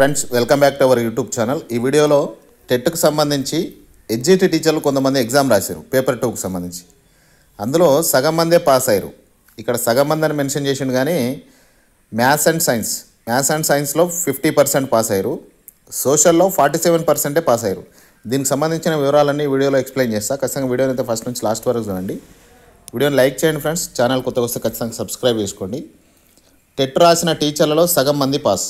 Friends welcome back to our YouTube channel. ఈ వీడియోలో టెట్కి సంబంధించి ఎడ్జిటి టీచర్లు కొంతమంది ఎగ్జామ్ రాశారు పేపర్ 2కి సంబంధించి. అందులో సగం మందే పాస్ అయ్యారు. ఇక్కడ సగం మంది అని మెన్షన్ చేసిండు, కానీ మ్యాథ్స్ అండ్ సైన్స్లో 50% పాస్ అయ్యారు, సోషల్లో 47% పాస్ అయ్యారు. దీనికి సంబంధించిన వివరాలన్నీ వీడియోలో ఎక్స్ప్లెయిన్ చేస్తా. ఖచ్చితంగా వీడియోని అయితే ఫస్ట్ నుంచి లాస్ట్ వరకు చూడండి. వీడియోని లైక్ చేయండి ఫ్రెండ్స్. ఛానల్ కొత్తగా వస్తే ఖచ్చితంగా సబ్స్క్రైబ్ చేసుకోండి. టెట్ రాసిన టీచర్లలో సగం మంది పాస్.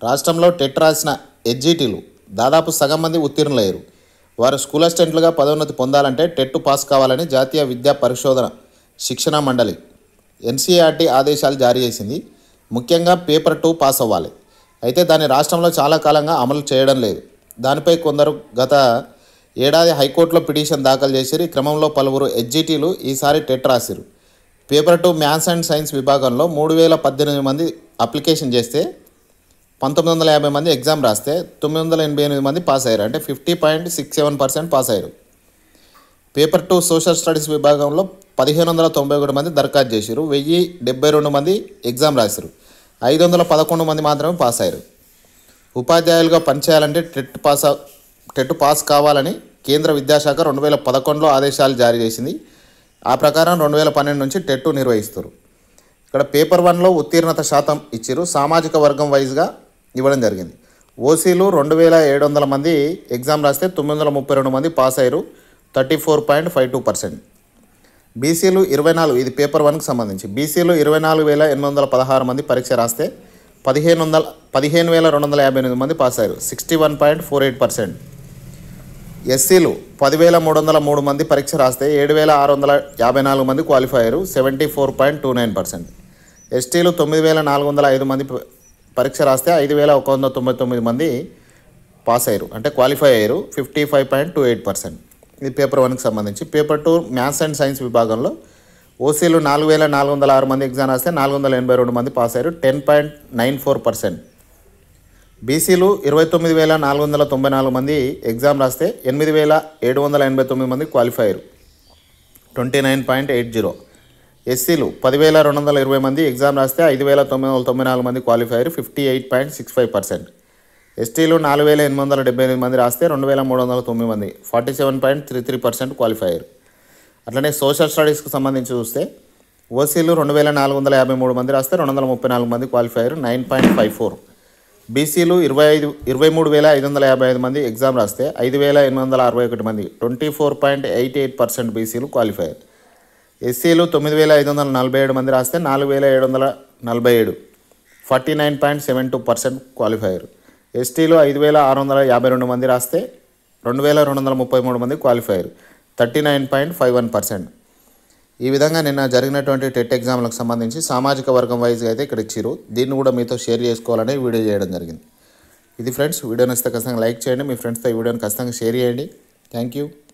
రాష్ట్రంలో టెట్ రాసిన ఎడ్జిటీలు దాదాపు సగం మంది ఉత్తీర్ణులయ్యారు. వారు స్కూల్ అసిస్టెంట్లుగా పదోన్నతి పొందాలంటే టెట్ పాస్ కావాలని జాతీయ విద్యా పరిశోధన శిక్షణ మండలి ఎన్సీఆర్టీ ఆదేశాలు జారీ చేసింది. ముఖ్యంగా పేపర్ 2 పాస్ అవ్వాలి. అయితే దాన్ని రాష్ట్రంలో చాలా కాలంగా అమలు చేయడం లేదు. దానిపై కొందరు గత ఏడాది హైకోర్టులో పిటిషన్ దాఖలు చేశారు. ఈ క్రమంలో పలువురు ఎడ్జిటీలు ఈసారి టెట్ రాశారు. పేపర్ 2 మ్యాథ్స్ అండ్ సైన్స్ విభాగంలో 3018 మంది అప్లికేషన్ చేస్తే 1950 మంది ఎగ్జామ్ రాస్తే 988 మంది పాస్ అయ్యారు. అంటే 50.67% పాస్ అయ్యారు. పేపర్ 2 సోషల్ స్టడీస్ విభాగంలో 1591 మంది దరఖాస్తు చేశారు. 1072 మంది ఎగ్జామ్ రాశారు. 511 మంది మాత్రమే పాస్ అయ్యారు. ఉపాధ్యాయులుగా పనిచేయాలంటే టెట్ పాస్ కావాలని కేంద్ర విద్యాశాఖ 2011లో ఆదేశాలు జారీ చేసింది. ఆ ప్రకారం 2012 నుంచి టెట్ నిర్వహిస్తారు. ఇక్కడ పేపర్ 1లో ఉత్తీర్ణత శాతం ఇచ్చారు. సామాజిక వర్గం వైజ్గా ఇవ్వడం జరిగింది. ఓసీలు 2700 మంది ఎగ్జామ్ రాస్తే 932 మంది పాస్ అయ్యారు, 34.52%. బీసీలు 24, ఇది పేపర్ 1కి సంబంధించి, బీసీలు 24,816 మంది పరీక్ష రాస్తే 15,258 మంది పాస్ అయ్యారు, 61.48%. ఎస్సీలు 10,303 మంది పరీక్ష రాస్తే 7,654 మంది క్వాలిఫై అయ్యారు, 74.29%. ఎస్టీలు 9,405 మంది పరీక్ష రాస్తే 5,199 మంది పాస్ అయ్యారు, అంటే క్వాలిఫై అయ్యారు, 55.28%. ఇది పేపర్ 1కి సంబంధించి. పేపర్ 2 మ్యాథ్స్ అండ్ సైన్స్ విభాగంలో ఓసీలు 4,406 మంది ఎగ్జామ్ రాస్తే 482 మంది పాస్ అయ్యారు, 10.94%. బీసీలు 29,494 మంది ఎగ్జామ్ రాస్తే 8,789 మంది క్వాలిఫై అయ్యారు, 29.80%. ఎస్సీలు 10,220 మంది ఎగ్జామ్ రాస్తే 5,994 మంది క్వాలిఫై అయ్యారు, 58.65%. ఎస్టీలు 4,878 మంది రాస్తే 2,309 మంది, 47.33% క్వాలిఫై అయ్యారు. అట్లనే సోషల్ స్టడీస్కి సంబంధించి చూస్తే ఓసీలు 2,453 మంది రాస్తే 234 మంది క్వాలిఫై అయ్యారు, 9.54%. బీసీలు 23,555 మంది ఎగ్జామ్ రాస్తే 5,861 మంది, 24.88% బీసీలు క్వాలిఫై అయ్యారు. ఎస్సీలు 9,547 మంది రాస్తే 4,747, 49.72% క్వాలిఫై అయ్యారు. ఎస్టీలు 5,652 మంది రాస్తే 2,233 మంది క్వాలిఫై అయ్యారు, 39.51%. ఈ విధంగా నిన్న జరిగినటువంటి టెట్ ఎగ్జామ్లకు సంబంధించి సామాజిక వర్గం వైజ్గా అయితే ఇక్కడ ఇచ్చారు. దీన్ని కూడా మీతో షేర్ చేసుకోవాలని వీడియో చేయడం జరిగింది. ఇది ఫ్రెండ్స్, వీడియో నచ్చితే ఖచ్చితంగా లైక్ చేయండి. మీ ఫ్రెండ్స్తో ఈ వీడియోని ఖచ్చితంగా షేర్ చేయండి. Thank you.